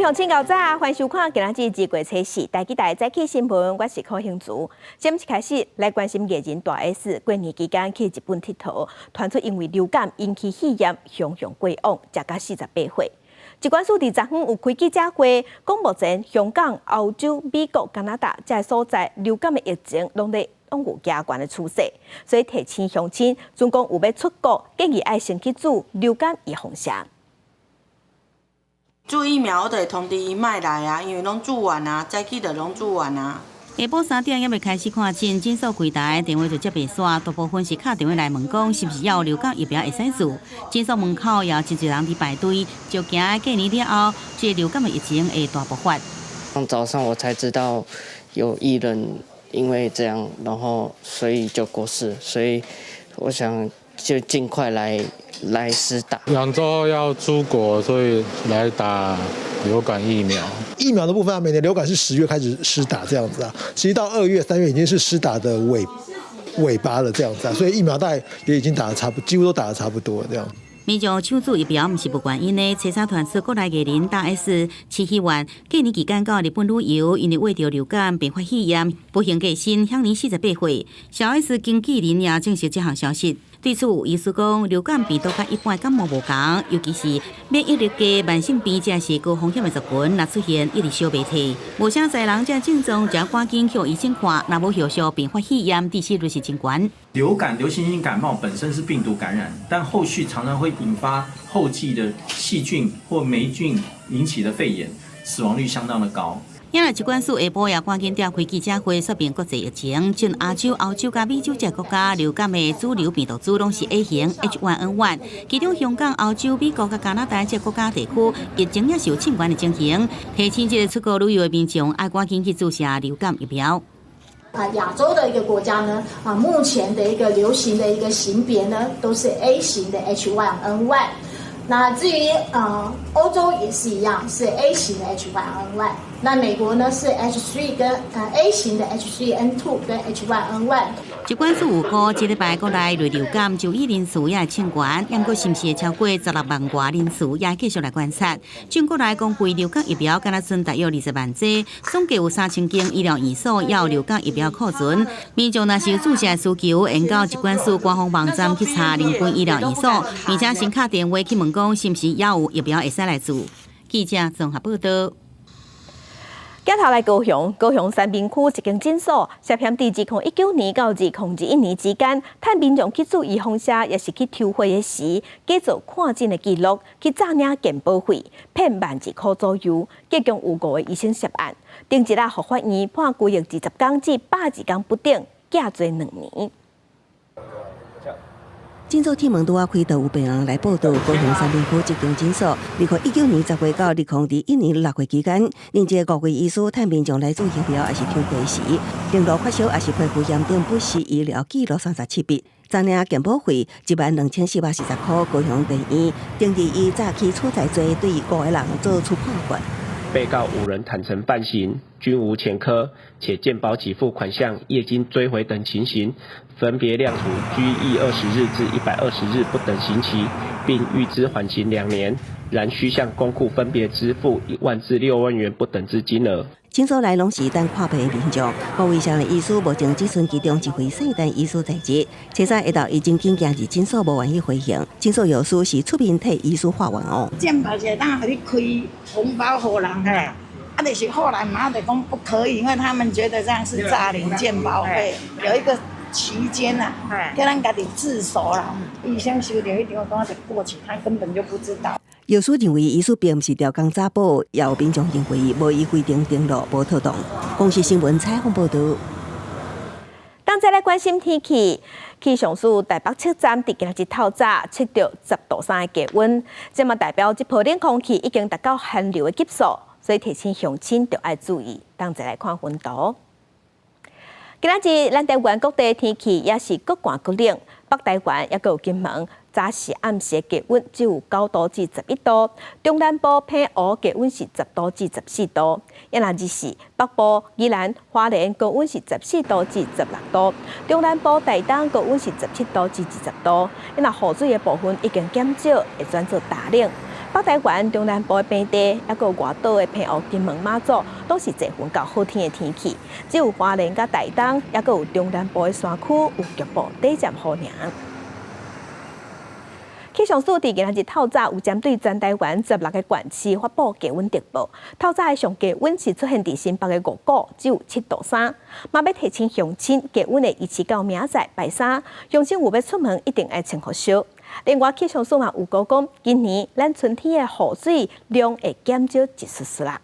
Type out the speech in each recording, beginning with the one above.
向请到早，欢迎收看今仔日《过车市》，台记台早起新闻，我是柯兴竹。节目一开始来关心艺人大 S 过年期间去日本佚佗，传出因为流感引起肺炎，雄雄过往，食到48岁。疾管署伫昨昏有开记者会，讲目前香港、澳洲、美国、加拿大这些所在流感的疫情拢有加悬的趋势，所以提醒乡亲，总共有要出国，建议爱先去做流感预防针。注疫苗我就会通知伊莫来啊，因为拢住完啊，早起就拢住完啊。下晡3点还未开始看诊，诊所柜台电话就接袂煞，大部分是敲电话来问讲是不是要有流感疫苗会使做。诊所门口也有真侪人伫排队，就惊过年了后，这流感的疫情会大爆发。早上我才知道有艺人因为这样，然后所以就过世，所以我想就尽快来施打。2周要出国，所以来打流感疫苗。疫苗的部分啊，每年流感是10月开始施打这样子啊，其实到2月、3月已经是施打的尾巴了这样子啊，所以疫苗大概也已经打得几乎都打得差不多这样。民众抢注疫苗不是无原因的，车衫团出国内艺人大 S 市议员过年期间到日本旅游，因为为着流感并发肺炎，不幸过身，享年48岁。小 S 经纪人也证实这项消息。对此，医师讲，流感病毒甲一般感冒无同，尤其是免疫力低、慢性病才是高风险的族群，若出现一直小鼻涕，无啥侪人才症状，才赶紧向医生看，若无后续并发肺炎，致死率是真悬。流感、流行性感冒本身是病毒感染，但后续常常会引发后继的细菌或霉菌引起的肺炎，死亡率相当的高。因为疾管署下晡也赶紧召开记者会，说明国际疫情。像亚洲、欧洲加美洲这国家流感的主流病毒株拢是 A 型 H1N1，其中香港、澳洲、美国加加拿大这国家地区疫情也是有欠悬的情形。提醒这个出国旅游的民众，爱赶紧去注射流感疫苗。亚洲的一个国家呢，目前的一个流行的一个型别呢，都是 A 型的 H1N1。那至于欧洲也是一样，是 A 型的 H1N1。那美国呢是 H3 跟A 型的 H3N2 跟 H1N1。疾管署有估，这礼拜国内类流感就医人数也欠悬，不过是不是会超过16万外人数，也继续来观察。全国内公费流感疫苗，敢若剩大约20万剂，总计有3000间医疗院所也有流感疫苗库存。民众若是有注射需求，应到疾管署官方网站去查邻近医疗院所，并且先打电话去问讲是不是也有疫苗会使来做。记者综合报道。镜头来高雄三民区一间诊所涉嫌伫2019年到2021年之间，趁民众去做预防针，也是去抽血的时，假造看诊的记录，去诈领健保费，骗12000块左右，结共有5个医生涉案。顶一日，互法院判拘役20天至102天不等，假罪2年。诊所铁门拄开，就有病人来报道，高雄三民区一间诊所，2019年10月到2021年6月期间，另一个5位医师趁民众来做疫苗还是抽血时，登录发烧还是皮肤严重不适医疗记录37笔，诈领健保费12440块。高雄地院定义以诈欺错财罪对5个人做出判决。被告5人坦诚犯行，均无前科，且健保给付款项、业金追回等情形，分别量处拘役20日至120日不等刑期，并预支缓刑2年，然需向公库分别支付1万至6万元不等之金额。诊所内拢是等看病的民众，5位上的医师目前只剩其中1位姓陈医师在职。车站下昼已经经今日诊所无愿意回应，诊所药师是出面替医师发言哦。健保是当给你开红包给人的，就是后来马上讲不可以，因为他们觉得这样是诈领健保费，有一个期间啊，叫咱家己自首啦。医生收到迄张单就过去，他根本就不知道。药师认为医师并不是调工查甫，也有民众认为无依规定登录无妥当。公视新闻采访报道。当再来关心天气，气象署台北测站伫今日透早测到10度3的低温，这嘛代表这波冷空气已经达到寒流的级数，所以提醒乡亲要爱注意。当再来看温度，今仔日咱台湾各地天气也是各寒各冷，北台湾也有金门。早时暗时低温只有9度至11度，中南部偏乌低温是10度至14度，也那日是北部、宜兰、花莲高温是14度至16度，中南部台东高温是17度至20度，也那雨水的部分已经减少，会转做大冷。北台湾、中南部的平地，还有外岛的澎湖、金门、马祖，都是侪云较好天的天气。只有花莲甲台东，还有中南部的山区有局部短暂雨尔。气象署伫今仔日透早有针对全台湾16个县市发布低温特报。透早的上低温是出现伫新北的五股，只有7度3。嘛要提醒乡亲，低温会维持到明仔拜三。乡亲有要出门，一定爱穿好少。另外，气象署嘛有讲，今年咱春天的雨水量会减少1丝丝啦。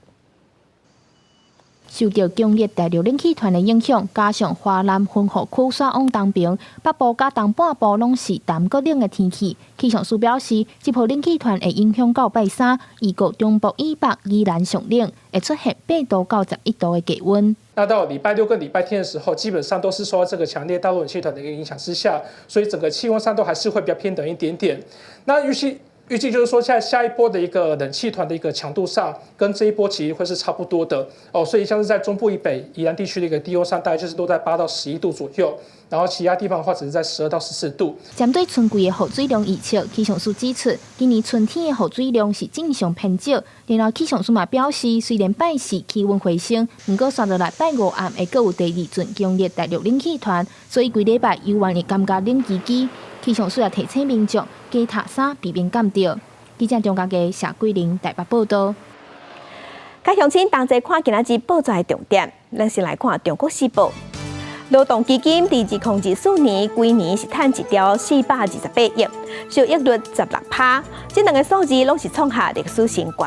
受到强烈大陆冷气团的影响，加上华南云雨区刷往东平，北部甲东半部拢是淡搁冷的天气。气象署表示，这波冷气团会影响到拜三，预告中部以北依然上冷，会出现8度到11度的低温。那到礼拜6跟礼拜天的时候，基本上都是受到这个强烈大陆冷气团的一个影响之下，所以整个气温上都还是会比较偏冷一点点。那预计就是说，在下一波的一个冷气团的一个强度上，跟这一波其实会是差不多的哦。所以像是在中部以北、宜兰地区的一个低温上，大概就是都在8到11度左右。然后其他地方的话，只是在12到14度。针对春季的雨水量预测，气象署指出，今年春天的雨水量是正常偏少。然后气象署嘛表示，虽然拜四气温回升，不过刷落来拜5暗会阁有第2阵强烈大陆冷气团，所以规礼拜依然会感觉冷叽叽。气象署也提醒民众加套衫，避免感冒。记者中嘉嘅谢桂玲台北报道。甲乡亲同齐看今仔日报纸的重点，咱先来看《中国时报》。劳动基金伫2024年规年是赚1兆428亿，收益率16%，这2个数字拢是创下历史新高。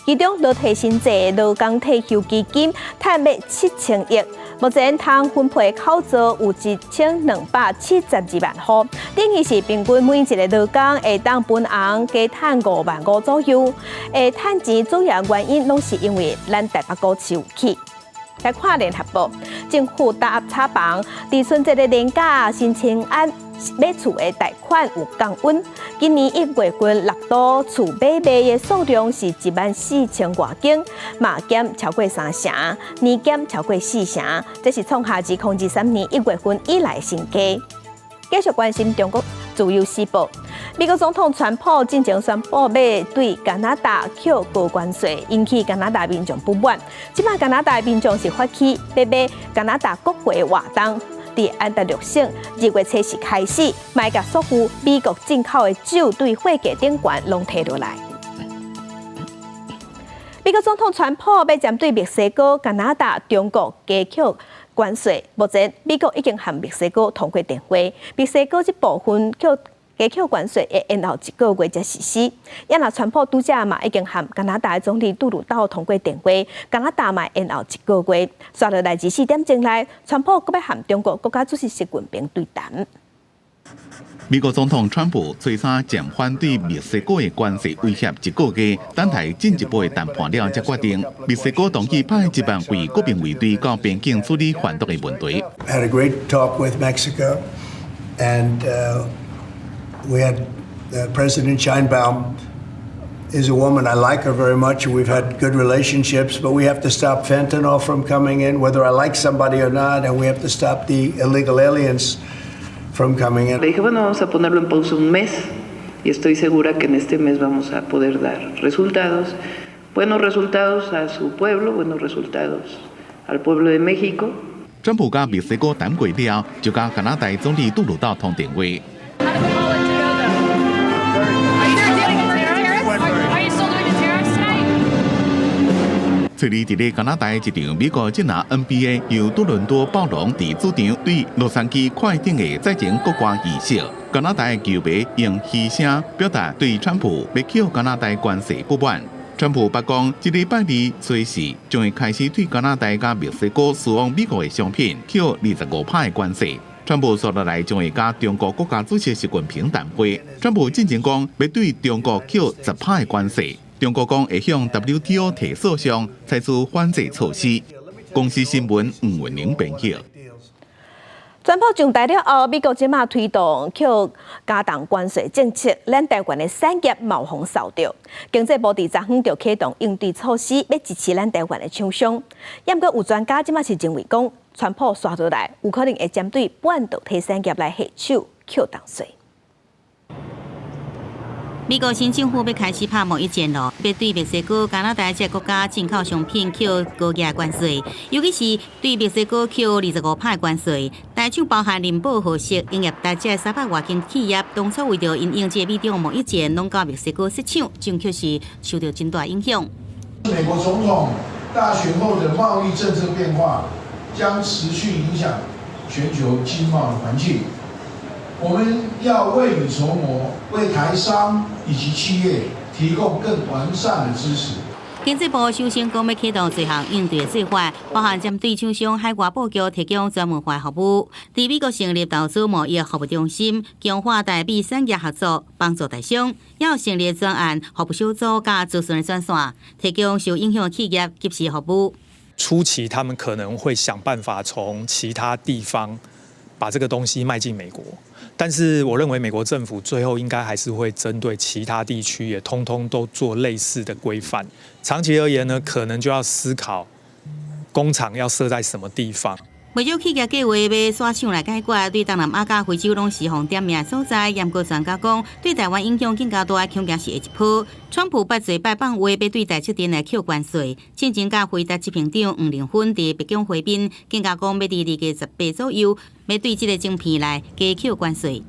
其中劳退薪制劳工退休基金赚约7000亿，目前通分配口罩有1272万户，等于是平均每一个劳工会当分红加赚5万5左右。会赚钱主要原因拢是因为咱台北股市有起。来看《联合报》，政府大插房，伫春节的年假申请案买厝的贷款有降温。今年1月份6都厝买卖的数量是14000多间，嘛减超过3成，年减超过4成，这是创下自2023年1月份以来新高。继续关心中国自由时报。美国总统川普进前宣布要对加拿大扣高关税，引起加拿大民众不满。即摆加拿大民众是发起要买加拿大国会活动，伫安大略省2月初时开始，卖甲所有美国进口的酒对货价等悬拢提落来。美国总统川普要针对墨西哥、加拿大、中国加扣关税，目前美国已经和墨西哥通过电话，墨西哥这部分加扣关税会延后1个月才实施。也若川普拄则嘛已经和加拿大的总理杜鲁道通过电话，加拿大嘛延后1个月。刷落来24点钟内，川普阁要和中国国家主席习近平对谈。美国总统川普最早暂缓对墨西哥的关税威胁1个月，等待进一步的谈判了才决定。墨西哥当局派1万位国民卫队到边境处理贩毒的问题。Had a great talk with Mexico, and we had President Sheinbaum is a woman. I like her very much. We've had good relationships, but we have to stop fentanyl from coming in, whether I like somebody or not, and we have to stop the illegal aliens from coming in. Le dije, bueno, vamos a ponerlo en pausa un mes y estoy segura que en este mes vamos a poder dar resultados, buenos resultados a su pueblo, buenos resultados al pueblo de México. 川普甲墨西哥谈过了，就甲加拿大总理杜鲁道通电话。最近伫咧加拿大一场美国职业 NBA 由多伦多暴龙伫主场对洛杉矶快艇的赛前国歌仪式，加拿大的球迷用嘘声表达对川普要扣加拿大关税不满。川普北讲，这礼拜2随时将会开始对加拿大甲墨西哥输往美国的商品扣25%的关税。川普说落来将会甲中国国家主席习近平谈话。川普进前讲要对中国扣10%的关税。中国讲会向 WTO 提诉上采取反制措施。公司新闻黄文玲编辑。川普上台了后，美国即马推动扣加重关税政策，咱台湾的产业冒风受到。经济部伫昨昏就启动应对措施，要支持咱台湾的厂商。也毋过有专家即马是认为讲，川普刷落来有可能会针对半导体产业来下手扣重税。美国新政府要开始拍贸易战咯，要对墨西哥、加拿大这国家进口商品扣高额关税，尤其是对墨西哥扣25%关税。大厂包含林宝、和硕、营业大这300外间企业，当初为着因应这美中贸易战，拢到墨西哥设厂，真确实受到真大影响。美国总统大选后的贸易政策变化，将持续影响全球经贸环境。我们要未雨绸缪，为台商以及企业提供更完善的支持。经济部首先讲要启动多项应对做法，包含针对厂商海外布局提供专门化服务，在美国成立投资贸易服务中心，强化台美产业合作，帮助台商。要成立专案服务小组加咨询的专线，提供受影响企业及时服务。初期他们可能会想办法从其他地方把这个东西卖进美国。但是我认为美国政府最后应该还是会针对其他地区也通通都做类似的规范。长期而言呢，可能就要思考工厂要设在什么地方。为咗企业计划要刷厂来解决，对东南亚甲非洲拢是红点名所在。严格专家讲，对台湾影响更加大，恐惊是下一波。川普八嘴拜访话，要对台积电来扣关税。进前甲回答执行长黄玲芬伫北京会面，更加讲要伫2月18左右，要对这个晶片来加扣关税。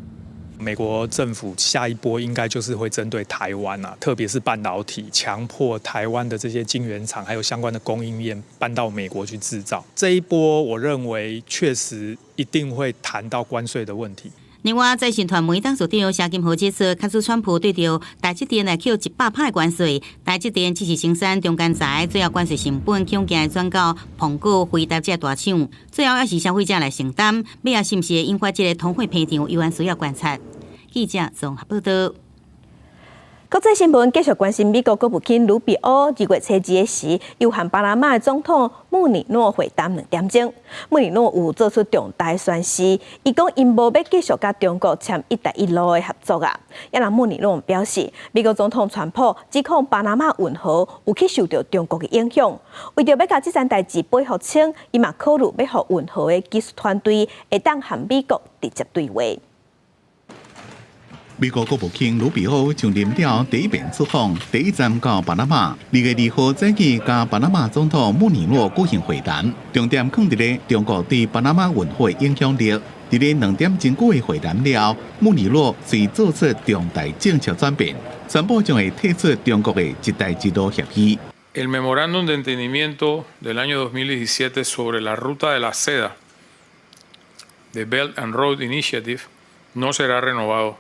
美国政府下一波应该就是会针对台湾啊，特别是半导体，强迫台湾的这些晶圆厂还有相关的供应链搬到美国去制造。这一波我认为确实一定会谈到关税的问题。另外，在新团媒当所调谢金河指出，卡斯川普对着台积电来扣100%关税，台积电只是生产中间材，最后关税成本恐惊会转到苹果、回答这大厂，最后要是消费者来承担，尾也是不是会引发这个通货膨胀，有需要观察。记者综合报道。国际新闻继续关心美国国务卿卢比奥2月初2日时，又和巴拿马的总统穆尼诺会谈2点钟。穆尼诺有做出重大宣示，伊讲因无要继续甲中国签一带一路的合作啊。也让穆尼诺表示，美国总统川普指控巴拿马运河有去受到中国的影响，为着要甲这件代志背负清，伊嘛考虑要互运河的技术团队会当和美国直接对话。美国国务卿卢比奥上任了第一遍出访，第一站到巴拿马。2月2号早起，甲巴拿马总统穆尼诺举行会谈，重点放伫咧中国对巴拿马运河的影响力。伫咧2点钟久的会谈了，穆尼诺遂做出重大政策转变，宣布将会退出中国的一带一路协议。El memorándum de entendimiento del año 2017 sobre la ruta de la seda de Belt and Road Initiative no será renovado.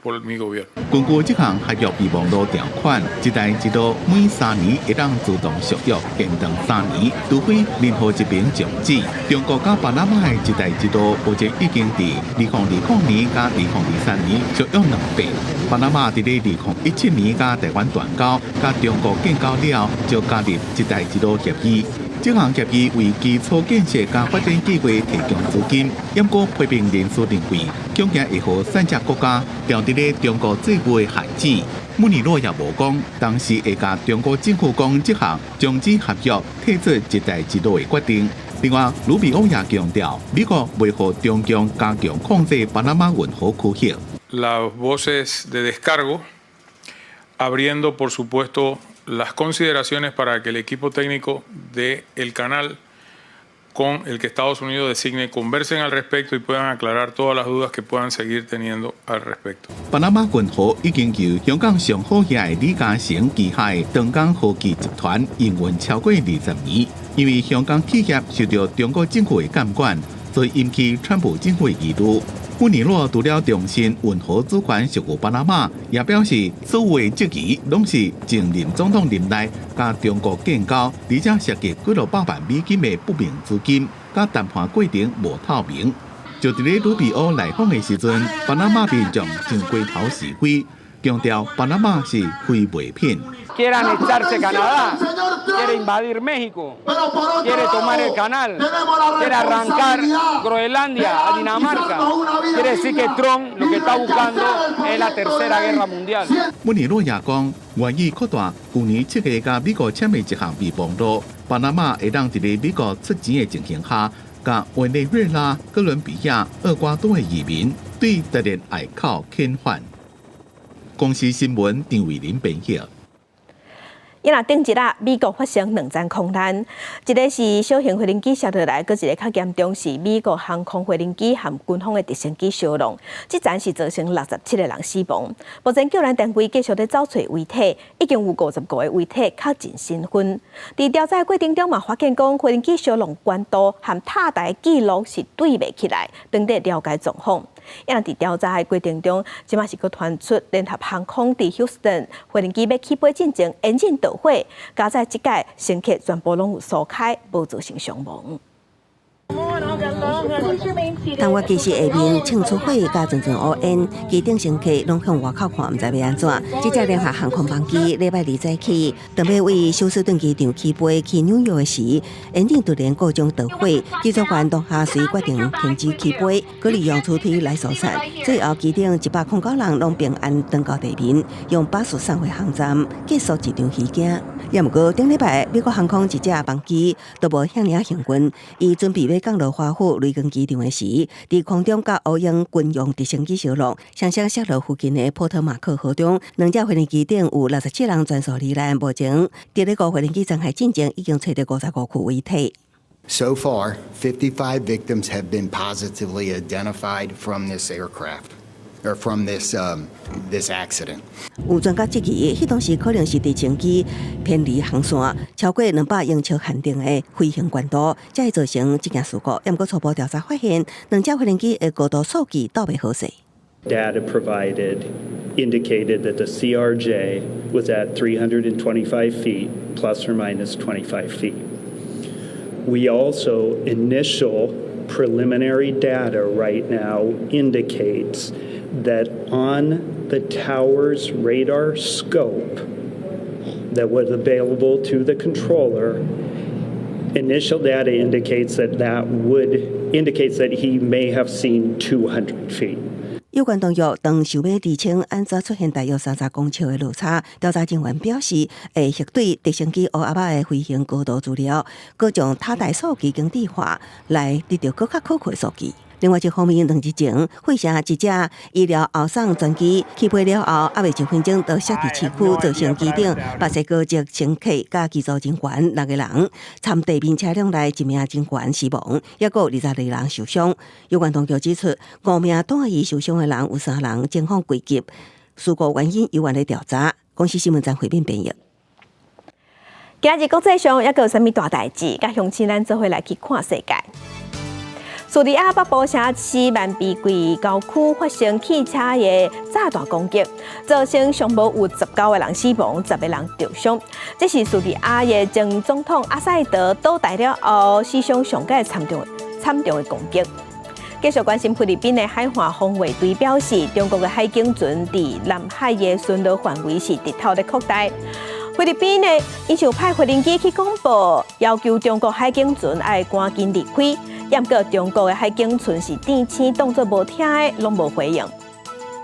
根据这项合约备忘录条款，一带一路每3年会当自动续约，延长3年，除非任何一边终止。中国甲巴拿马的一带一路目前已经伫2020年甲2023年续约2遍。巴拿马伫咧2017年甲台湾断交，甲中国建交了，就加入一带一路协议。这项协议为基础建设甲发展计划提供资金，不过批评人士认为，恐惊会互三只国家掉伫咧中国最后的限制。穆尼诺也无讲，当时会甲中国政府讲这项终止合约、退出一带一路的决定。另外，卢比奥也强调，美国袂互中共加强控制巴拿马运河区域。Las voces de descargo, abriendo por supuesto las consideraciones para que el equipo técnico del canal con el que Estados Unidos designe conversen al respecto y puedan aclarar todas las dudas que puedan seguir teniendo al respecto. 巴拿马运河已经由香港上好业的李嘉诚旗下的长江科技集团营运超过20年，因为香港企业受到中国政府的监管，所以引起川普政府的疑虑。穆尼诺除了重申运河主权属于巴拿马，也表示所有的质疑拢是前任总统任内甲中国建交，而且涉及几落百万美金的不明资金，甲谈判过程无透明。就伫咧卢比奥来访的时阵，巴拿马民众正街头示威，强调巴拿马是非伪片。Quiere anexarse Canadá, quiere invadir México, quiere tomar el canal, quiere arrancar Groenlandia a Dinamarca. Quiere decir que Trump lo que está buscando es la tercera guerra mundial. 穆尼诺也讲，愿意扩大去年7月甲美国签的一项备忘录，巴拿马会当伫咧美国出钱的情形下，甲委内瑞拉、哥伦比亚、厄瓜多的移民对特列隘口遣返。公司新闻张伟林编译。因若顶一日，美国发生2宗空难，一个是小型飞行机摔落来，搁一个较严重是美国航空飞行机和军方的直升机相撞，即站是造成67个人死亡。目前救援单位继续在找找遗体，已经有55个遗体确认身份。在调查过程中嘛，发现讲飞行机相撞关度和塔台记录是对袂起来，等待了解状况。因若伫调查的过程中，即马是佮传出联合航空伫休斯顿飞行机要起飞进前引擎导火，加在即届乘客全部拢有疏开，无造成伤亡。当我其实下面庆祝会加阵阵乌烟，机顶乘客拢向外口看，毋知要安怎。这架联合航空班机礼拜2早起，准备为休斯顿机场起飞去纽约时，引擎突然故障导火，机组员当下随决定停止起飞，佮利用出推来疏散。最后机顶109人拢平安登到地面，用巴士送回航站，结束一场戏件。也毋过顶礼拜美国航空一架班机都无遐尔幸运，伊准备要降落华府雷根机场的时，伫空中甲乌鹰军用直升机相撞，相向摔落附近的波特马克河中，2架飞行机顶有67人全数罹难。目前，伫咧个飞行机残骸进前已经找到55具遗体。So far, 55 victims have been positively identified from this aircraft. Or from this accident. 有专家质疑，迄当时可能是直升机偏离航线，超过200英尺限定的飞行高度，才会造成这件事故。不过初步调查发现，2架飞行機的高度數據都未好勢。Data provided indicated that the CRJ was at 325 feet, plus or minus 25 feet. We also initial preliminary data right now indicates that on the tower's radar scope that was available to the controller, initial data indicates that he may have seen 200 feet. 有关当局当想要厘清安怎出现大约30公尺的落差，调查人员表示，会核对直升机乌阿巴的飞行高度资料，搁将塔台数据经地化来得到更较可靠的数据。另外一方面，2日前，惠城一架医疗后送专机起飞了后，还未1分钟，就摔伫市区，造成机顶80个高级乘客加机组人员6个人，参地面车辆内1名人员死亡，也有22人受伤。有关当局指出，5名短椅受伤的人有3人警方归结，事故原因有在调查。公司新闻站回面编译。今日国际上还有啥物大代志？甲乡亲咱做伙来去看世界。叙利亚北部城市曼比贵郊区发生汽车的炸弹攻击，造成上无有19个人死亡，10个人受伤。这是叙利亚的前总统阿萨德倒台了后史上上届惨重的攻击。继续关心菲律宾的海岸防卫队表示，中国的海警船伫南海的巡逻范围是日头的扩大。菲律宾呢，因就派飞行机去公布，要求中国海警船要赶紧离开。不过中国的海警船是电星当作无听的，拢无回应。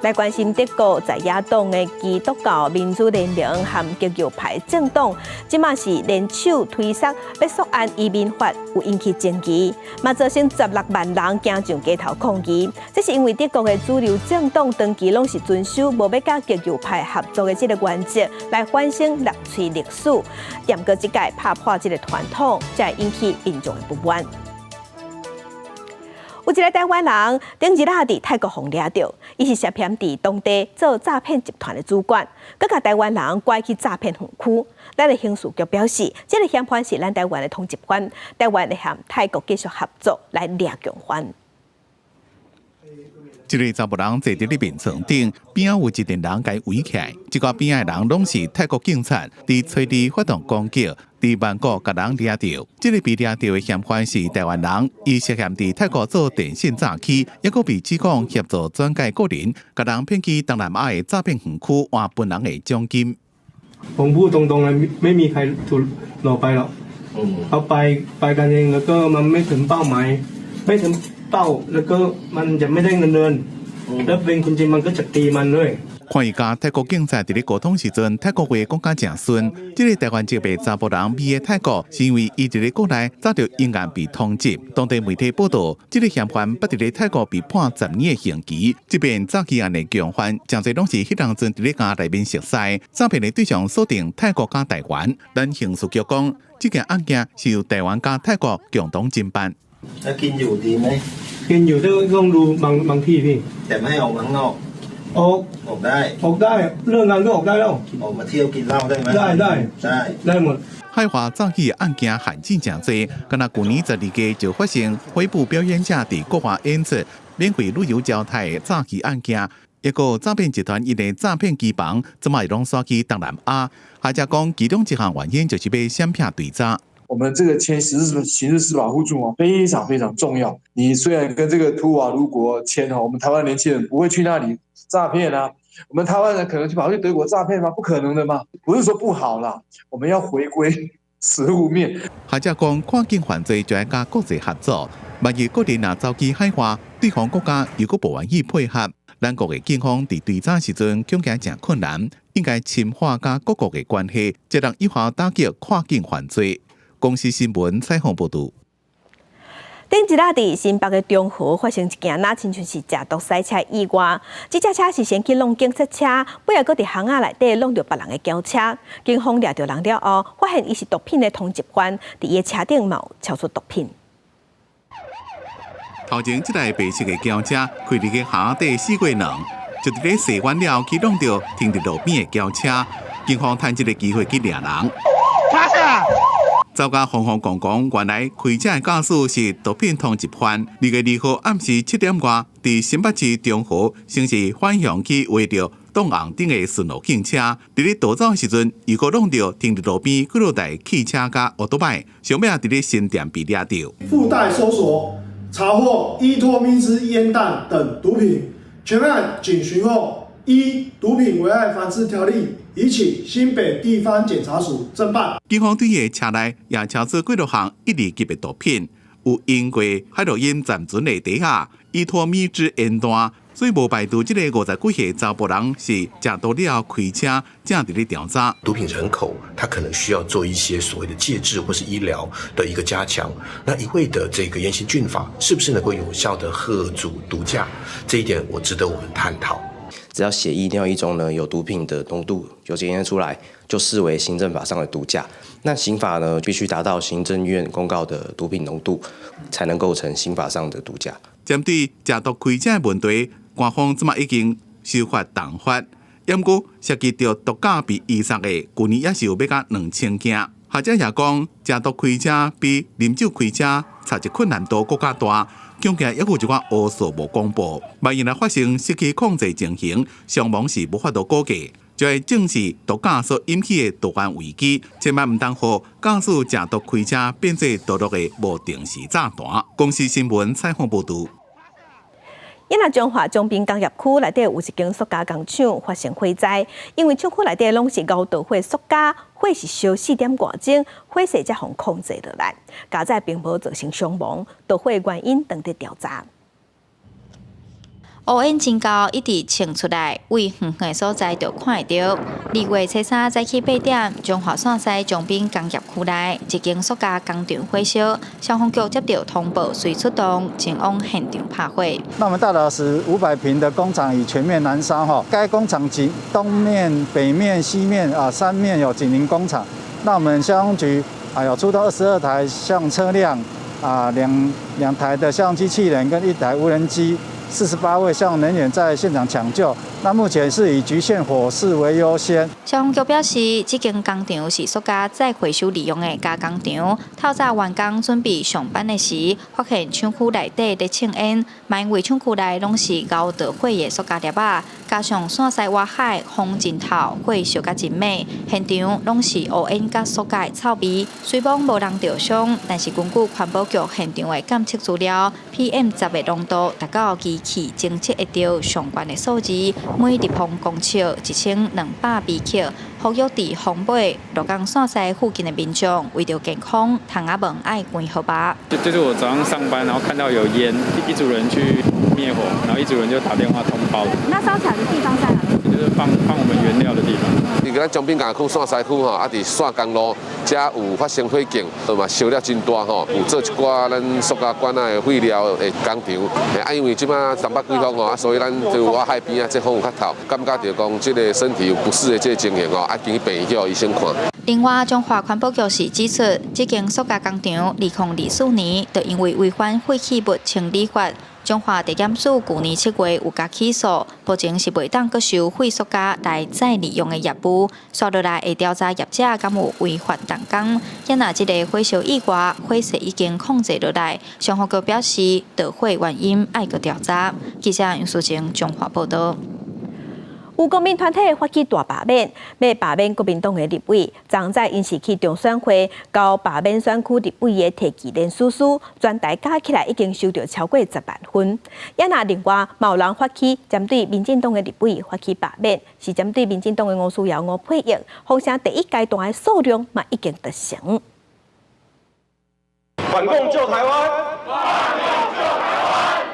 来关心德国在野党的基督教民主联盟和极右派政党，即马是联手推杀要索安移民法，有引起争议，嘛造成16万人行上街头抗议。这是因为德国的主流政党长期拢是遵守无要甲极右派合作的这个原则来反省纳粹历史，不过即届拍破这个传统，才引起民众的不满。有一个台湾人顶日伫泰国被抓到，伊是涉嫌伫当地做诈骗集团的主管，佮甲台湾人拐去诈骗园区。咱的刑事局表示，这个嫌犯是咱台湾的通缉犯，台湾会和泰国继续合作来抓共犯。一个查某人坐伫咧面床顶，边仔有一群人甲围起来，这个边仔的人拢是泰国警察，伫催地发动攻击。伫曼谷甲人抓到，这个被抓到的嫌犯是台湾人，伊涉嫌伫泰国做电信诈欺，也佫被指控协助转介个人，甲人骗去东南亚的诈骗园区换本人的奖金。红布东东的ไม่มีใครถูกหลอกไปหรอกเอาไปกันเองแล้วก็มันไม่ถึงเป้าหมายไม่ถึงเป้าแล้วก็มันจะไม่ได้เงินเดือนแล้วเป็นคนจริงมันก็จะตีมันด้วย看伊甲泰国警察伫咧沟通时阵，泰国话讲甲正顺。这个台湾籍的查甫人美的泰国，是因为伊伫咧国内早就因案被通缉。当地媒体报道，这个嫌犯不伫咧泰国被判10年的刑期。这边早期案的共犯，真侪拢是迄当阵伫咧家内面熟悉，诈骗的对象锁定泰国甲台湾。咱刑事局讲，这件案件是由台湾甲泰国共同侦办。見油店咧，見油都用路盲批片，แต่ไม่ออกข้างนอก ออกได้เรื่องงานก็ออกได้แล้วออกมาเที่ยวกินเหล้าได้ไหมได้หมด。海华早期案件罕见真多，敢若去年12月就发生恢复表演者伫国外演出免费旅游招待的早期案件。一个诈骗集团因的诈骗机房，怎么会拢刷去东南亚？学者讲，其中一项原因就是要闪骗对诈。我们这个签刑事司法互助哦，非常非常重要。你虽然跟这个图瓦卢国签哦，我们台湾年轻人不会去那里诈骗啊。我们台湾人可能跑去德国诈骗吗？不可能的嘛。不是说不好啦，我们要回归实务面。学者讲，跨境犯罪就要加国际合作。万一个人若走去海外，对方国家如果不愿意配合，咱国的警方伫对查时阵恐惊真困难，应该深化甲各国的关系，才能有效打击跨境犯罪。公司新闻采访报道。顶一日伫新北的中和发生一件亲像是食毒塞车意外，这架车是先去弄警察车，尾后搁伫巷仔内底弄着别人的轿车。警方抓着人了后，发现伊是毒品的通缉犯，伫伊的车顶有超出毒品。头前这台白色的轿车开入去巷仔底4月2，就伫咧洗完了去弄着停伫路边的轿车。警方趁这个机会去抓人。走甲风风光光，原来开车的驾驶是毒品通缉犯。2月2号暗时7点外，伫新北市中和城市返乡区围着东岸顶的顺路警车，伫咧逃走时阵，又搁弄着停伫路边几落台汽车甲奥多拜，上尾伫咧新店被抓着。附带搜索查获依托咪兹烟弹等毒品，全案警询后，依毒品危害防治条例。已请新北地方检察署侦办。警方对伊车内也查出几多项1级的毒品，有因过海洛因暂存的底下，依托咪兹烟弹，所以无排除这个50几岁查甫人是食毒了开车，正伫咧调查。毒品人口，他可能需要做一些所谓的戒治或是医疗的一个加强。那一味的这个严刑峻法，是不是能够有效的遏阻毒驾？这一点我值得我们探讨。只要血液尿液中呢有毒品的浓度有检验出来，就视为行政法上的毒驾。那刑法呢必须达到行政院公告的毒品浓度，才能构成刑法上的毒驾。针对食毒开车的问题，官方即马已经修法重罚，不过涉及到毒驾比以上的，去年也是有要到2000件。学者也讲，食毒开车比啉酒开车查一困难度更加大。恐惊也有一寡乌数无公布，万一若发生失去控制情形，伤亡是无法度估计，就会正视毒驾所引起的毒案危机，千万唔当互驾驶食毒开车变做道路的无定时炸弹。公司新闻采访报道。因那中华中滨工业区内底有一间塑胶工厂发生火灾，因为厂区内底拢是高度火塑胶，火是烧4点多钟，火势才互控制落来，加在并无造成伤亡，导火原因当地调查。乌烟真高，一直冲出来，为远远所在就看得到。2月初3早起8点，中华线西中滨工业区内一间塑胶工厂火烧，消防局接到通报，随出动前往现场拍火。那我们大老师500坪的工厂已全面燃烧哈，该工厂东面、北面、西面3面有紧邻工厂。那我们消防局有出动22台消防车辆两台的消防机器人跟1台无人机。48位消防人员在现场抢救，那目前是以局限火势为优先。消防局表示，这间工厂是塑胶再回收利用的加工厂。透早员工准备上班的时，发现厂区内底在庆烟，因为厂区内拢是高度火的塑胶粒仔，加上线西外海风真透，火烧甲真猛，现场拢是乌烟甲塑胶的臭味。虽然无人受伤，但是根据环保局现场的监测资料 ，PM10的浓度达到机器侦测会到相关的数字，每立方公尺1200微克。呼吁伫风尾、鹿港线西附近的民众，为了健康，窗仔门爱关好吧。就是我早上上班，然后看到有烟，一组人去灭火，然后一组人就打电话通报。那烧起来的地方在哪里？就是放我们原料的地方。伫咱中滨港区线西区吼，啊伫线公路，遮有发生火警，嘛烧了真大吼，有做一寡咱塑胶管仔的废料的工厂。啊，因为即马东北季风吼，啊，所以咱就我海边啊，这风有较透，感觉到讲即个身体有不适的这个情形吼，啊，经病院叫医生看。另外，中华环保局是指出，这间塑胶工厂2024年就因为违反废弃物清理法，中华地检署去年7月有加起诉，目前是未当搁收废塑胶来再利用的业务。接落来会调查业者敢有违法动工，因若这个火烧意外，火势已经控制落来。消防局表示，导火原因爱搁调查。记者杨淑晴中华报道。有公民团体发起大罢免，要罢免国民党的立委。昨在因是去中选会，交罢免选区立委的提议连书书，全台加起来已经收到超过10万份。也那另外，有人发起针对民进党的立委发起罢免，是针对民进党的吴思瑶、吴佩益，风声第一阶段的数量嘛已经达成。反共救台湾！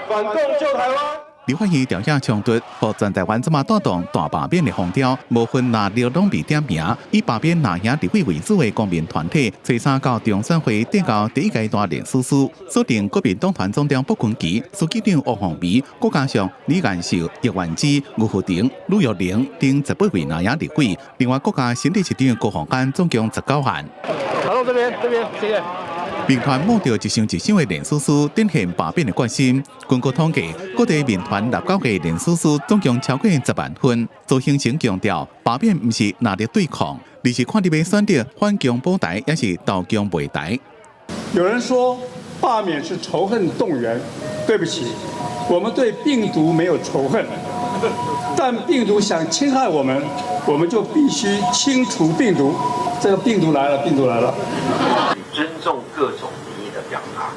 反共救台湾！立法院调查冲突，和全台湾这么带动大罢免的风潮，无分哪里拢被点名，以罢免哪样立委为主的公民团体，初三到中选会订到第一阶段连书书，锁定国民党团总长卜坤基、书记长吴宏维，再加上李元秀、叶元之、吴福庭、吕玉玲等18位哪样立委，另外国家新北市长高虹安总共19案。好，到这边，谢谢。民团摸到一箱一箱的连书书，展现罢免的决心。根据统计，各地民团19个连书书总共超过10万份。周兴成强调，罢免不是拿来对抗，而是看你要选择反共保台，还是投共卖台。有人说罢免是仇恨动员，对不起，我们对病毒没有仇恨，但病毒想侵害我们，我们就必须清除病毒。这个病毒来了，病毒来了。尊重各种民意的表达，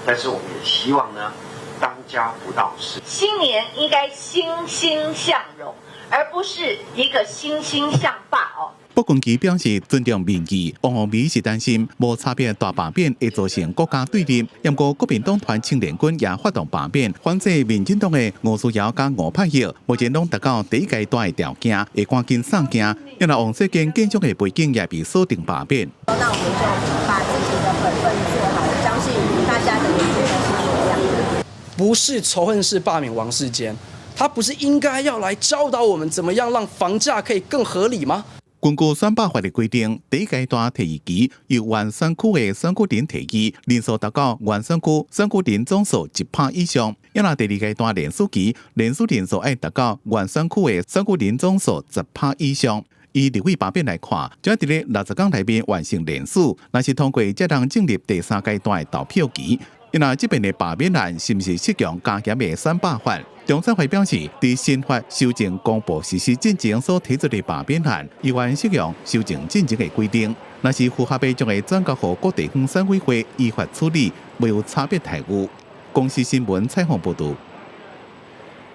但是我们也希望呢，当家不到事。新年应该欣欣向荣，而不是一个欣欣向霸哦。卜坤基表示尊重民意，王宏维是担心无差别大罢免会造成国家对立。不过国民党团青年军也发动罢免，反制民进党的吴思瑶甲吴佩益，目前拢达到第一阶段的条件，会赶紧送件。因为王世坚建筑的背景也被锁定罢免。那我们就把自己的本分做好，我相信大家的原则是一样的。不是仇恨式罢免王世坚，他不是应该要来教导我们怎么样让房价可以更合理吗？根据选罢法的规定，第一阶段提议期由原选区的选举人提议，人数达到原选区选举人总数1%以上。因为第二阶段连署期，连署人数要达到原选区的选举人总数10%以上。以立委罢免来看，只要伫咧60天内面完成连署，若是通过，才能进入第3阶段的投票期。因为这边的罢免案是不是适用加严的选罢法？中选会表示，伫新法修正公布实施进程所提出的罢免案，依然适用修正进程的规定。若是符合，将会转交予各地方选委会依法处理，没有差别待遇。公司新闻采访报道。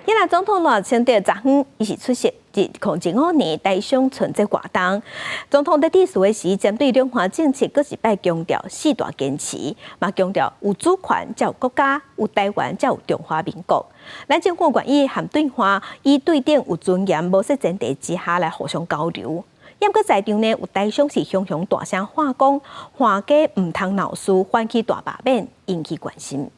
伊拉总统罗清德昨昏伊是出席2015年台商春节活动。总统在致辞的时，针对两岸政策，搁一摆强调4大坚持，嘛强调有主权才有国家，有台湾才有中华民国。咱政府愿意含对话，以对等有尊严、无色前提之下来互相交流。也搁在场呢，有台商是雄雄大声喊讲，华家唔通闹事，唤起大罢免，引起关心。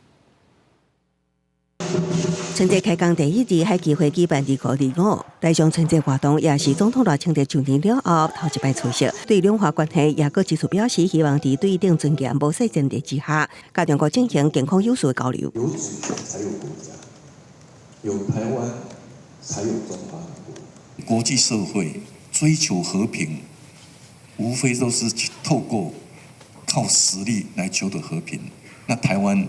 春节开工第一日，海基会举办2525台商春节活动，也是总统罗清德就任了后头一摆出席。对两岸关系也搁一次表示，希望在对等尊严、无色前提之下，加强国进行健康有序的交流。有主权才有国家，有台湾才有中华民国。国际社会追求和平，无非都是透过靠实力来求得和平。那台湾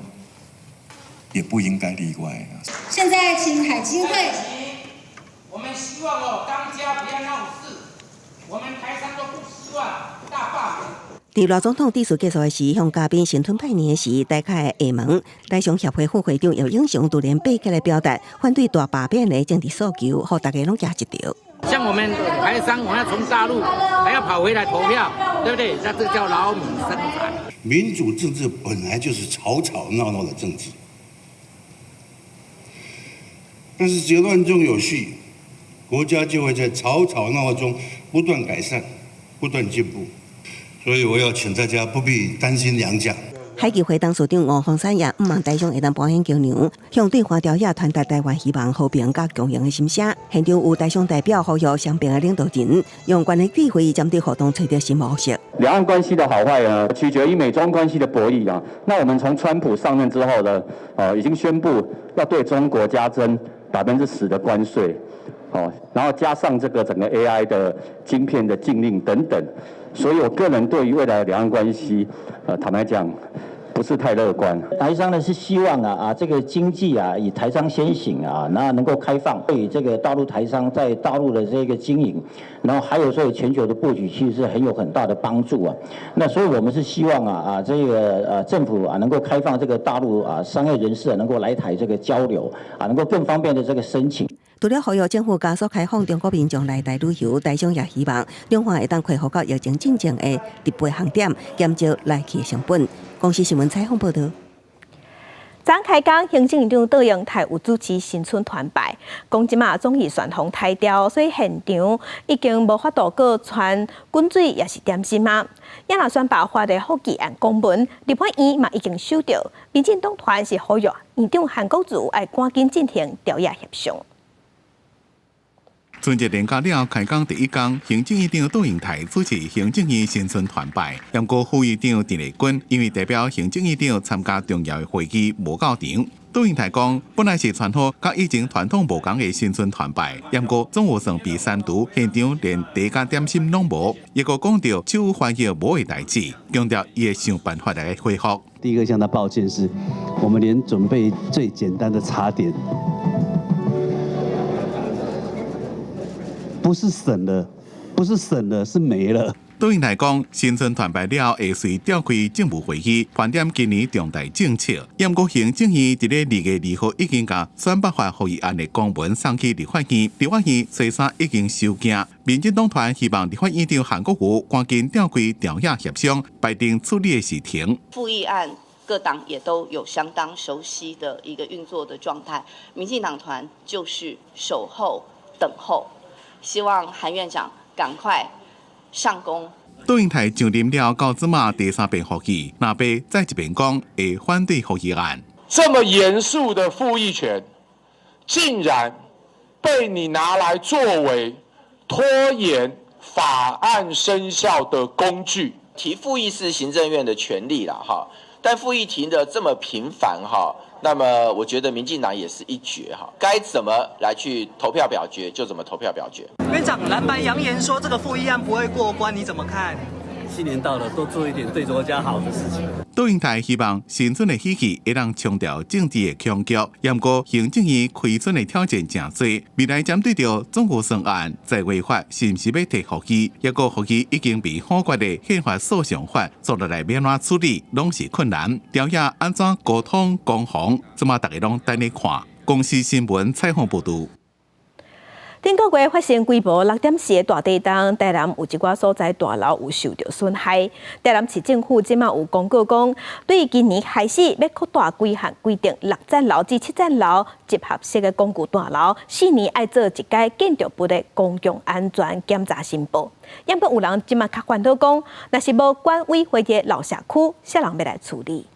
也不应该例外。现在请海基会，我们希望当家不要闹事，我们台商都不希望大罢免。在罗总统致辞结束的时，向嘉宾新春拜年的时，大开下门，台商协会副会长姚英雄突然爬起来表达反对大罢免的政治诉求，让大家拢夹一条。像我们台商，我们要从大陆还要跑回来投票，对不对？那这叫劳民生财。民主政治本来就是吵吵闹闹的政治。但是结乱中有序，国家就会在吵吵闹闹中不断改善、不断进步。所以我要请大家不必担心两蒋。海基会董事长吴凤山也毋望台商会当保险桥梁，向对华侨也传达台湾希望和平甲共赢的心声。现场有台商代表呼吁双边的领导人用关系智慧针对活动找到新模式。两岸关系的好坏呢，取决于美中关系的博弈啊。那我们从川普上任之后呢，已经宣布要对中国加征10%的关税，然后加上这个整个 AI 的晶片的禁令等等。所以我个人对于未来的两岸关系，坦白讲，不是太乐观。台商呢是希望这个经济以台商先行那能够开放，对这个大陆台商在大陆的这个经营，然后还有说全球的布局，其实是很大的帮助那所以我们是希望这个政府能够开放这个大陆商业人士能够来台这个交流能够更方便的这个申请。除了呼吁政府加速开放中国民众来台旅游，台商也希望两方会当恢复到疫情进前的直飞航点，减少来去成本。公司新闻采访报道。昨开工，行政院长杜永泰有主持新春团拜，讲即马总预算通台调，所以现场已经无法度过传滚水也是点心啊。也若宣布发的福记案公文，立法院嘛已经收到，民进党团是呼吁院长韩国瑜要赶紧进行调研协商。春节连假了，开工第一天，行政院长杜永泰主持行政院新春团拜，杨国副院长陈立军因为代表行政院长参加重要的会议无到场。杜永泰讲，本来是传好，甲以前传统无同的新春团拜，杨国总有算比三毒，现场连茶甲点心拢无，也个讲到手环节无的代志，强调伊会想办法来恢复。第一个向他抱歉是，我们连准备最简单的茶点。不是省了，是没了。杜永泰讲，新春团拜了会随召开政务会议，盘点今年重大政策。杨国行政院伫咧2月2号已经将选办法复议案的公文送去立法院，立法院初三已经收件。民进党团希望立法院长韩国瑜赶紧召开调研协商，排定处理的时程。复议案各党也都有相当熟悉的一个运作的状态，民进党团就是守候等候。希望韩院长赶快上工。杜永泰上任了，到即马第3遍复议，那边再一遍讲会反对复议案。这么严肃的复议权，竟然被你拿来作为拖延法案生效的工具。提复议是行政院的权利啦，但复议提的这么频繁那么我觉得民进党也是一绝该怎么来去投票表决就怎么投票表决。院长蓝白扬言说这个复议案不会过关，你怎么看？新年到了，多做一点对国家好的事情。杜永泰希望新春的喜气会让强调政治的强局，不过行政院开春的挑战真多，未来针对着总预算案在违法是不是要提复议，也个复议已经被法国的宪法诉讼法做落来要怎处理，拢是困难。调研安怎沟通攻防，即马大家拢等咧看。公司新闻采访报道。顶个月发生规模6.4的大地震，台南有一寡所在大楼有受到损害。台南市政府即马有公告讲，对今年开始要扩大规限，规定6层楼至7层楼集合式的公寓大楼4年爱做一届建筑部的公共安全检查申报。因过有人即马较烦恼讲，若是无管委会的老社区，啥人要来处理？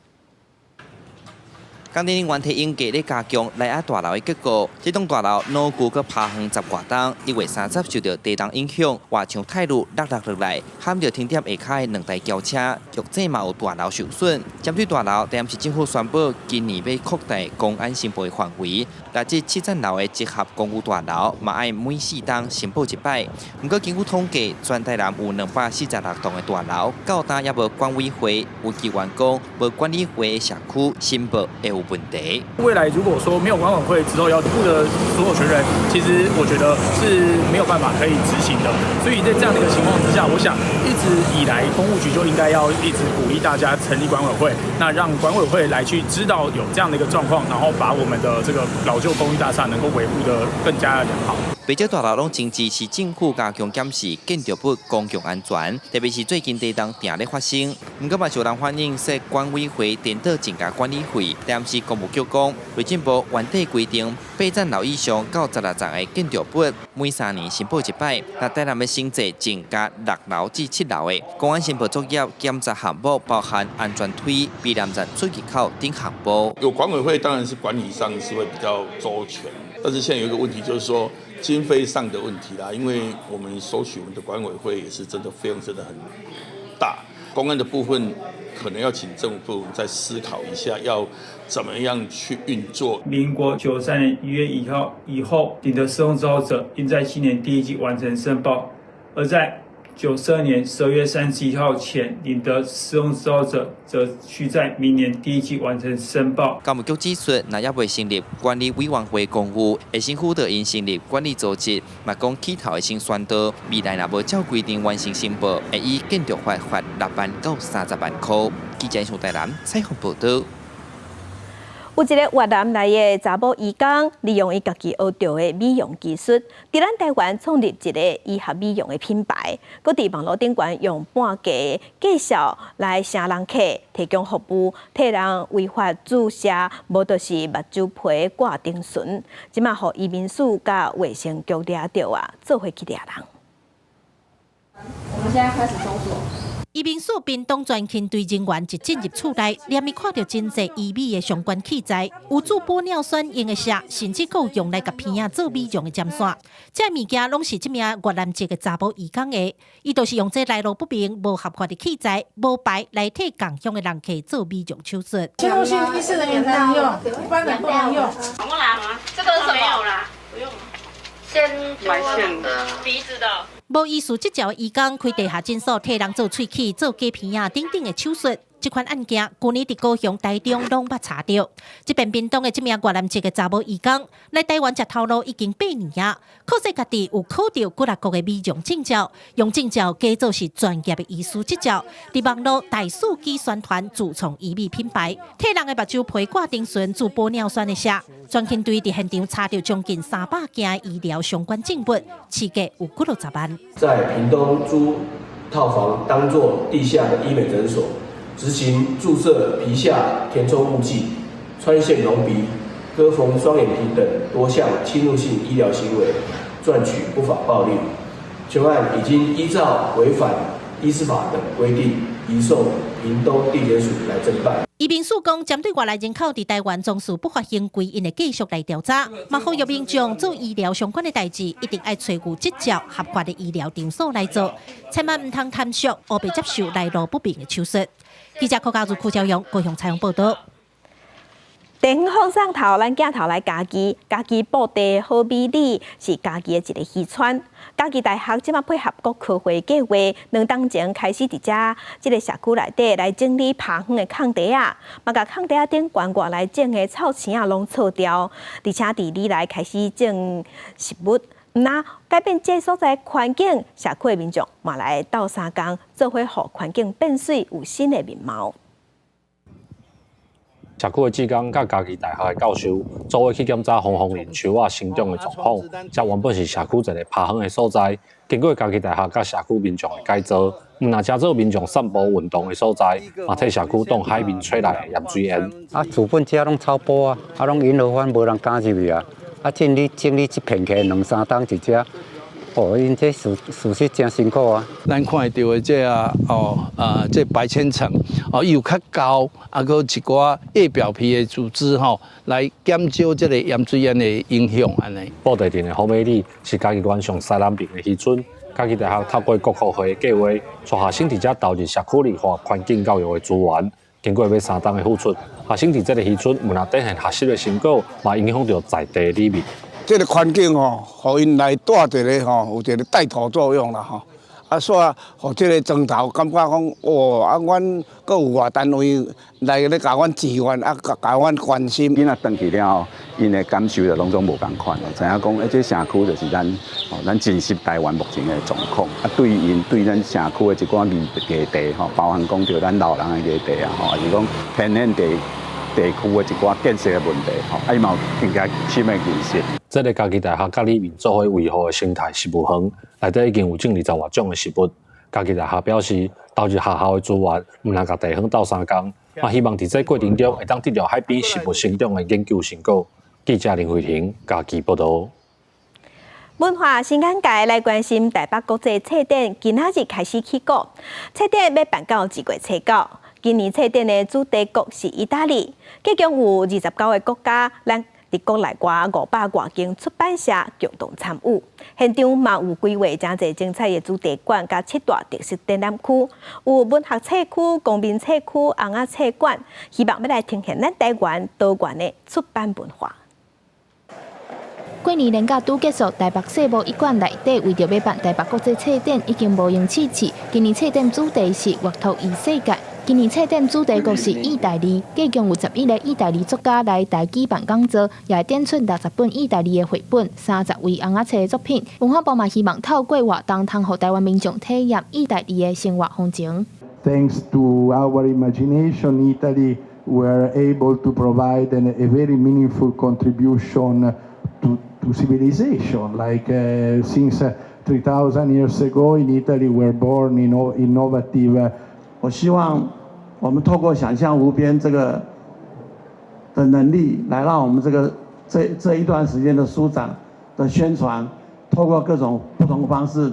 工地原体应价咧加强内压大楼的结果，这栋大楼牢固佮趴横10外栋，1月30受到地震影响，外墙泰路落来，撼着停点下骹的2台轿车，肉体嘛有大楼受损。针对大楼，台南市政府宣布，今年要扩大公安申报的范围，乃至7层楼的集合公寓大楼，嘛爱每4栋申报1摆。不过根据统计，全台南有246栋的大楼，到今也无管委会，有机员工无管理会的社区申报会有问题。未来如果说没有管委会之后要负的所有权人，其实我觉得是没有办法可以执行的。所以在这样的一个情况之下，我想一直以来公务局就应该要一直鼓励大家成立管委会，那让管委会来去知道有这样的一个状况，然后把我们的这个老旧公寓大厦能够维护得更加良好。不少大楼拢真支持政府加强检视建筑物公共安全，特别是最近地震定咧发生。不过嘛，有人反映说管委会颠倒增加管理费，但是公务局讲，内政部原底规定8站楼以上到16站的建筑物，每3年申报一摆。那台南的升级增加6楼至7楼的，公安申报作业检查项目包含安全梯、避难站出入口等项目。有管委会当然是管理上是会比较周全，但是现在有一个问题就是说经费上的问题啦，因为我们收取我们的管委会也是真的费用真的很大，公安的部分可能要请政府再思考一下，要怎么样去运作。民国93年1月1号以后领得使用执照者，应在今年第1季完成申报；而在92年12月31号前领得使用执照者，则需在明年第1季完成申报。教育局指出，若也未成立管理委员会公务，会先辅导因成立管理组织，嘛讲起头会先宣导，未来若无照规定完成申报，会以建筑法罚6万到30万块。记者从台南采访报道。有一个越南来的查某义工，利用伊家己学到的美容技术，伫咱台湾创立一个医学美容的品牌，佮伫网络顶端用半价介绍来请人客提供服务，替人违法注射，无就是目睭皮挂顶唇，即马互移民署甲卫生局抓到啊，做伙去抓人。我们现在开始搜索。移民署屏东专勤队人员一进入厝内，连伊看到真侪医美的相关器材，有注玻尿酸用的射，甚至有用来甲鼻仔做美容的针线。这物件拢是这名越南籍的查某义工的，伊就是用这来路不明、无合法的器材、无牌来替共乡的人客做美容手术。侵入性医师人员才能用，一般人不能用。我拿吗？这个是什么？没有啦，不用。先买线的鼻子的。无医师执照的义工开地下诊所，替人做喙齿、做假鼻仔等等的手术。这款案件，去年伫高雄、台中拢捌查到。这边屏东的这名越南籍的查某义工来台湾食头路已经8年啊，可惜家己有考到几6国的美容证照，用证照假做是专业的医师执照，伫网络大数据宣传自创医美品牌，替人的目睭皮挂顶唇、注玻尿酸的射。专勤队伫现场查到将近300件医疗相关证物，市价有60万。在屏东租套房当作地下的医美诊所。执行注射皮下填充物剂、穿线隆鼻、割缝双眼皮等多项侵入性医疗行为，赚取不法暴利。全案已经依照违反医师法等规定，移送屏东地检署来侦办。移民署讲，针对外来人口伫台湾从事不法行为，因会继续来调查。嘛，呼吁民众做医疗相关的代志，一定要找有执照、合法的医疗场所来做，千万唔通贪俗，或被接受来路不明的手术。记者柯家如邱朝阳高雄采访报道。地方放送头，咱镜头来家己布地好美丽，是家己的一个渔村。家己大学即马配合国科会计划，2档前开始伫这个社区内底来整理爬远的空地啊，嘛甲空地啊顶悬挂来种的草青啊拢撤掉，而且伫里来开始种食物。那改变这所在环境，社区的民众嘛来斗相共，做伙互环境变水，有新的面貌。社区的职工甲家己大学的教授，做伙去检查红红林树啊生长的状况。这原本是社区一个爬远的所在，经过家己大学甲社区民众的改造，若加做民众散步运动的所在，嘛替社区当海面吹来的盐水烟。啊，资本遮拢草埔啊，啊拢引流番无人敢入去啊。啊，整理这片区2、3档一只，哦，因这事实真辛苦啊。咱看到的这这白千层又较高，啊，搁一寡叶表皮的组织来减少这个盐水烟的影响安尼。布地镇的好美丽是家己县上西南边的渔村，家己大学透过国科会计划，带学生伫遮投入社区里化环境教育的资源。经过要3档的付出，学生伫这个渔村有若展现学习的成果，嘛影响到在地里面。这个环境互因来带一个有一个带头作用啦啊，所以互这个庄头感觉讲，哦，啊，阮阁有外单位来咧甲阮支援，啊，甲阮关心。囡仔转去了后，因的感受就拢总无共款咯。知影讲，这社区就是咱真实台湾目前的状况。啊，对因对咱社区的一寡议题包含讲到咱老人的议题啊，还是讲偏远地区的一寡建设的问题，啊，伊嘛有应该深的认识。这个家己大学甲里面做伙维护的生态食物园，内底已经有种20多种的食物。家己大学表示，投入学校的资源，唔能甲地方斗相共，嘛希望伫这过程中会当得到海边食物生长的研究成果，记者林慧婷家己报道。文化新眼界来关心台北国际册展，今仔日开始起稿。册展要办到2月初9。今年册展的主题国是意大利，计共有29个国家，咱伫国内外500多间出版社共同参与。现场嘛有规划真侪精彩的主题馆，甲7大特色展览区，有文学册区、公民册区、红仔册馆，希望要来呈现咱台湾多元的出版文化。过年连假拄结束，台北世贸1馆内底为着要办台北国际册展，已经无用试试。今年册展主题是“阅读与世界”。今年册展主题国是意大利，计共有11个意大利作家来台举办讲座，也会展出60本意大利的绘本、30位红仔册的作品。文化部嘛希望透过活动，通互台湾民众体验意大利的生活风情。Thanks to our imagination, Italy were able to provide a very meaningful contribution to civilization. Like since 3,000 years ago in Italy were born innovative. 我希望我们透过想象无边这个的能力，来让我们这一段时间的书展的宣传，透过各种不同的方式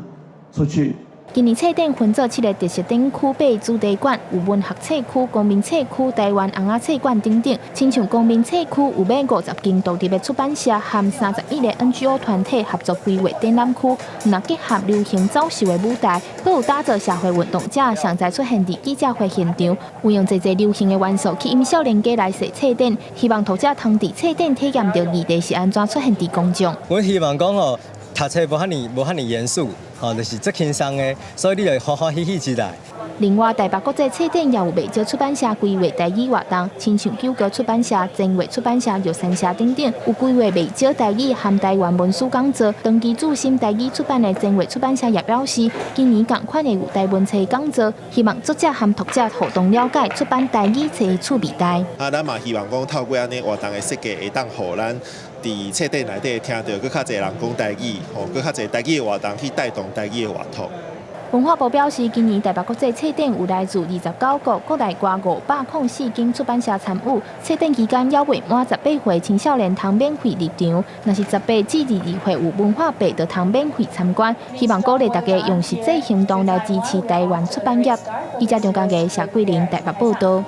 出去。今年册展分做7个特色展区8主题馆，有文学册区、公民册区、台湾红仔册馆等等。亲像公民册区有买50间独立的出版社和31个 NGO 团体合作规划展览区，那结合流行走秀的舞台，还有打造社会运动者常在出现伫记者会现场，运用侪流行的元素去引少年家来设册展，希望读者通伫册展体验到议题是安怎出现伫公众。我希望讲哦，读册无遐尼严肃。就是最轻松的，所以你就欢欢喜喜起来。另外，台北国际册展也有袂少出版社规划台语活动，亲像9个出版社、正月出版社、玉山社等等，有规划袂少台语和台湾文书讲座。长期注心台语出版的正月出版社也表示，今年同款的有台文册讲座，希望作者和读者互动了解出版台语册的趣味带。咱嘛希望讲透过安尼活动的设计，会当互咱伫册展内底听到更较侪人讲台语，更较侪台语的活动去带动台语的活动。文化部表示，今年台北国际册展有来自29个国内外504间出版社参与。册展期间，还未满18岁青少年通免费入场，若是18至22岁有文化币就通免费参观。希望鼓励大家用实际行动来支持台湾出版业。记者张家嘅谢桂玲台北报道。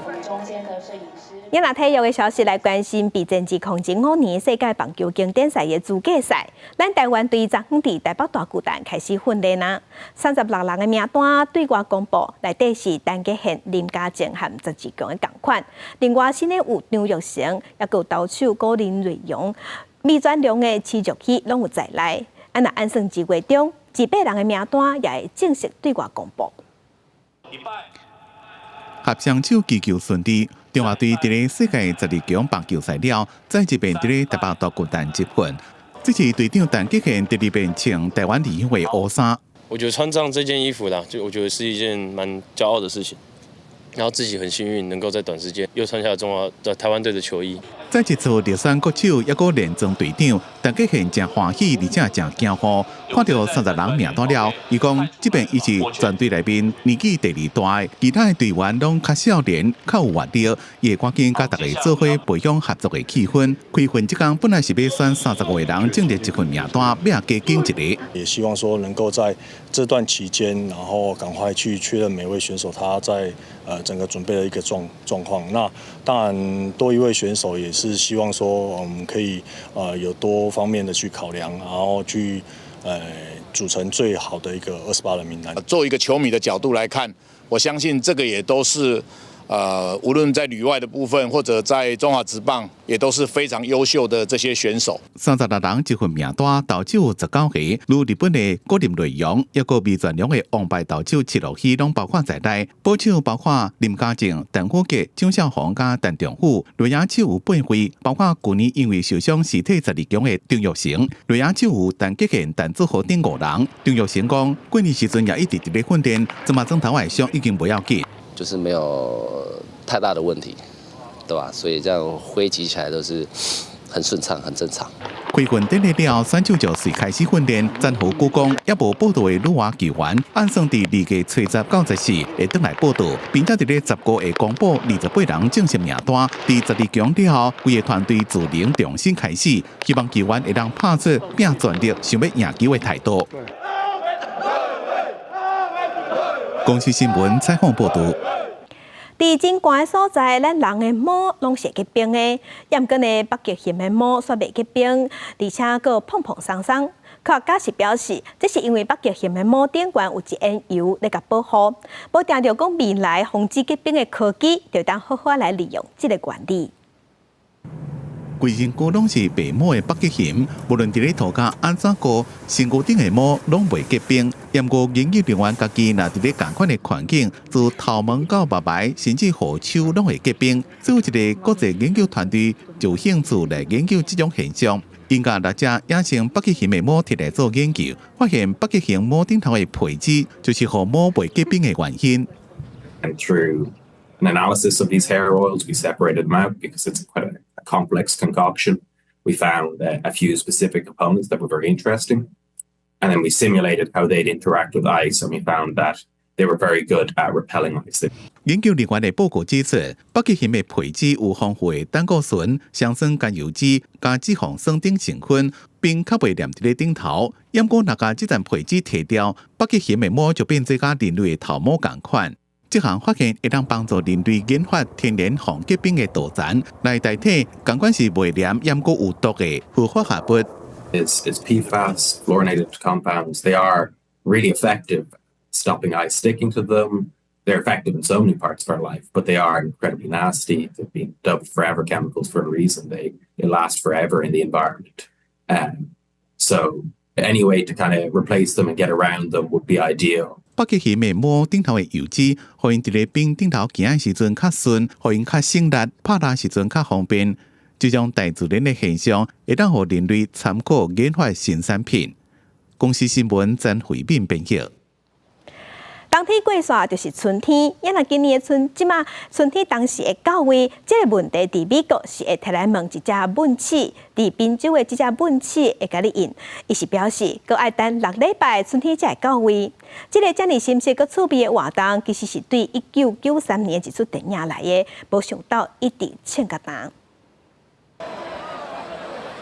今日体育的消息来关心，备战2005年世界棒球经典赛的资格赛，咱台湾队昨昏伫台北大巨蛋开始训练啦。36人的名单对外公布，内底是陈吉宪、林嘉正和曾志强的同款。另外，新的有张玉成，也有投手高林瑞阳、米转良的徐玉熙拢有在内。按算2月中，100人的名单也会正式对外公布。合双手祈求顺利。中华队伫咧世界12强棒球赛了，再一遍伫咧台北大巨蛋集训。这次队长陈吉宪第2遍穿台湾理会乌衫。我觉得穿上这件衣服啦，就我觉得是一件蛮骄傲的事情。然后自己很幸运，能够在短时间又穿下台湾队的球衣。再一次热身国手，也个连庄队长，陈吉宪真欢喜，而且真惊呼。看到30人名单了，伊讲这边伊是全队内面年纪第2大的，其他的队员拢较少年，较有活力，也赶紧甲大家做伙培养合作的气氛。开训这天本来是要选30位人进入这份名单，要加进一个。也希望说能够在这段期间，然后赶快去确认每位选手他在整个准备的一个状况。那当然多一位选手也是希望说我们可以有多方面的去考量，然后去组成最好的一个28人名单。作为一个球迷的角度来看，我相信这个也都是无论在旅外的部分或者在中华职棒，也都是非常优秀的这些选手。36人这份名单，投手有19个，如日本的高林瑞阳，也个未全良的王牌投手七路希拢包括在内。保手包括林嘉正、陈虎杰、张少雄加陈仲虎。内野手有8位，包括去年因为受伤辞退12强的张玉成。内野手有陈吉宪、陈志豪等5人。张玉成讲，过年时阵也一直伫咧训练，这马整头外伤已经不要紧。就是没有太大的问题，对吧？所以这样挥击起来都是很顺畅、很正常。开训典礼了，选手就随开始训练。战后故宫也无报道的女娃球员，按算伫2月初10、94会登来报道，并且伫咧15月公布28人正式名单。伫12强了后，规个团队自能重新开始，希望球员会当拍出拼全力想要赢球的态度。公司新闻采访报道。伫真寒的所在，咱人的毛拢是结冰的，也毋过呢，北极熊的毛却袂结冰，而且佫碰碰松松。科学家是表示，这是因为北极熊的毛顶端有一层油来甲保护。无定着讲未来防止结冰的科技，就当好好来利用这个原理。规身躯拢是白毛的北极熊，无论伫咧涂骹安怎过，身躯顶的毛拢袂结冰。不过研究人员家己若伫咧同款的环境，自头毛到目眉，甚至护手拢会结冰。只有一个国际研究团队就有兴趣来研究这种现象。因甲6只野生北极熊的毛摕来做研究，发现北极熊毛顶头的皮脂就是互毛袂结冰的原因。And through an analysis of these hair oils, we separated them out because it's quite a complex concoction. We found a few specific components that were very interesting. And then we simulated how they'd interact with ice, and we found that they were very good at repelling ice. 研究人员的报告指出，北极熊的皮脂有丰富的胆固醇、香酸甘油脂、加脂肪酸等成分，并较袂黏伫咧顶头。不过，若甲这层皮脂剃掉，北极熊的毛就变做甲人类的头毛同款。这项发现会当帮助人类研发天然防结冰的导层，来代替尽管是袂黏也过有毒的化学下物。It's PFAS, fluorinated compounds. They are really effective at stopping ice sticking to them. They're effective in so many parts of our life, but they are incredibly nasty. They've been dubbed forever chemicals for a reason. They last forever in the environment. So any way to kind of replace them and get around them would be ideal. 北极熊的毛顶头的油脂，互因伫咧冰顶头行的时阵较顺，互因较省力，拍打时阵较方便。这种大自然的现象，会当互人类参考研发新产品。公司新闻曾慧敏编辑。冬天过煞就是春天，也若今年的即马春天当时会到位，这个问题伫美国是会摕来问一只蚊子，伫宾州的这只蚊子会甲你应，伊是表示搁爱等6礼拜春天才会到位。这个遮尔新鲜搁趣味的活动，其实是对1993年一出电影来的，无想到一直唱甲当。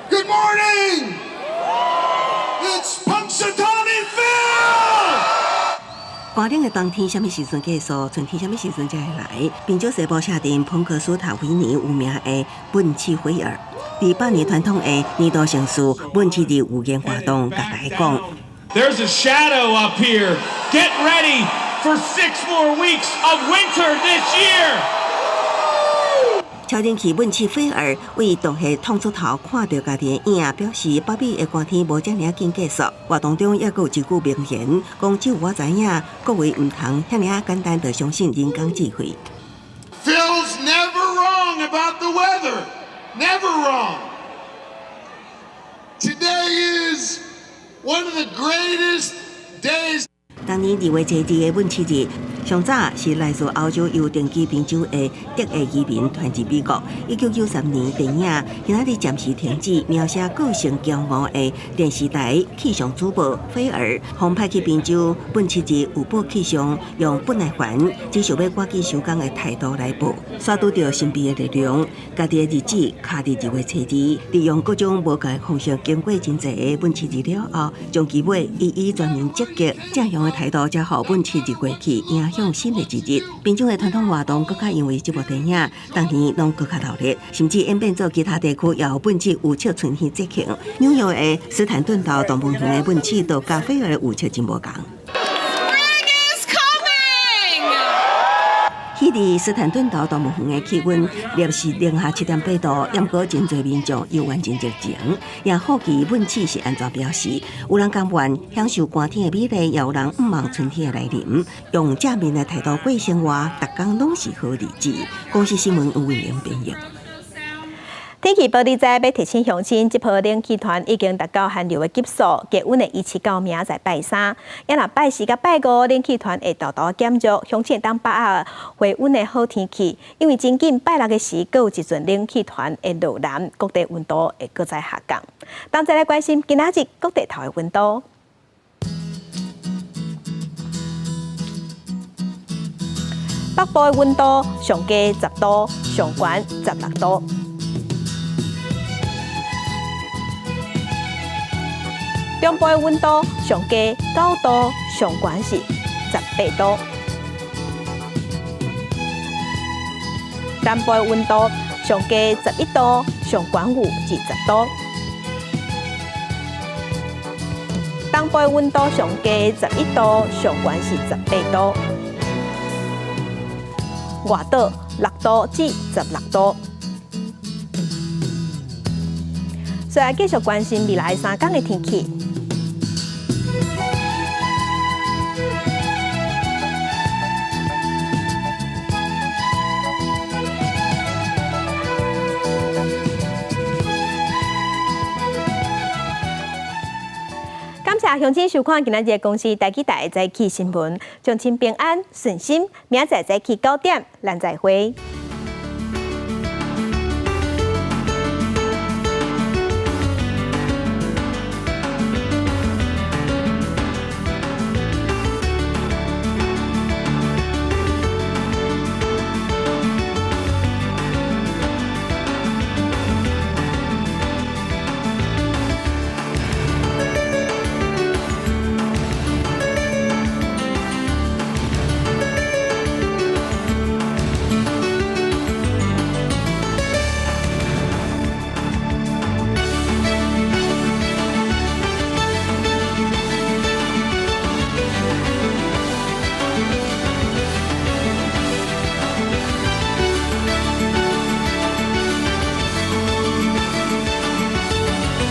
Good morning. It's Punxsutawney Phil. 寒冷的冬天什么时阵结束？春天什么时阵才会来？宾州西部设定彭克斯塔维尼有名的蚊翅菲尔，伫8年传统的年度盛事蚊翅日有烟活动，甲大家讲。There's a shadow up here. Get ready for 6 more weeks of winter this year. 超人气蚊翅菲尔为动下捅出头，看到家己的影，表示北美的寒天无遮尔紧结束。活动中也有一句名言，讲只有我知影，各位唔通遐尔简单就相信人工智慧。Phil's never wrong about the weather. Never wrong. Today is one of the greatest days. 当年2月7日的蚊翅日，上早是来自欧洲邮电机宾州的德裔移民传至美国。1993年电影今仔日暂时停止描写个性骄傲的电视台气象主播菲尔，奉派去宾州蚊翅日有报气象，用不耐烦只想要赶紧收工的态度来报，刷拄到神秘的力量。家己的日子卡伫2月7日，利用各种无同的方式经过真济的蚊翅日了后，将其尾以全面积极正向的态度，才互蚊翅日过去，影响新的一日。宾州的传统活动，更加因为这部电影，当年拢更加热烈，甚至演变做其他地区也有蚊翅有笑春天节庆。纽约的斯坦顿岛动物园的蚊翅，都甲菲尔的有笑真无共。迄日斯坦顿岛动物园的气温摄氏零下7.8度，也过真侪民众又完真热情，也好奇蚊翅是安怎表示。有人甘愿享受寒天的美丽，也有人毋望春天的来临，用正面的态度过生活，逐工拢是好日子。公司新闻吴伟玲编译。天气报道在要提醒乡亲，这波冷气团已经达到寒流的级数，低温会维持到明仔载拜三。也若拜四甲拜五，冷气团会大大减弱，乡亲会当把握回温的好天气。因为真紧拜六的时，阁有一阵冷气团会落南，各地温度会搁再下降。当再来关心今仔日各地头的温度。北部的温度上低10度，上悬16度。中部的温度上低9度，上悬是18度。南部的温度上低11度，上悬有20度。东部的温度上低11度，上悬是18度。外岛6度至16度。再来继续关心未来3天的天气。感谢乡亲收看今仔日的公司台记台早起新闻，乡亲平安顺心，明仔载早起9点，咱再会。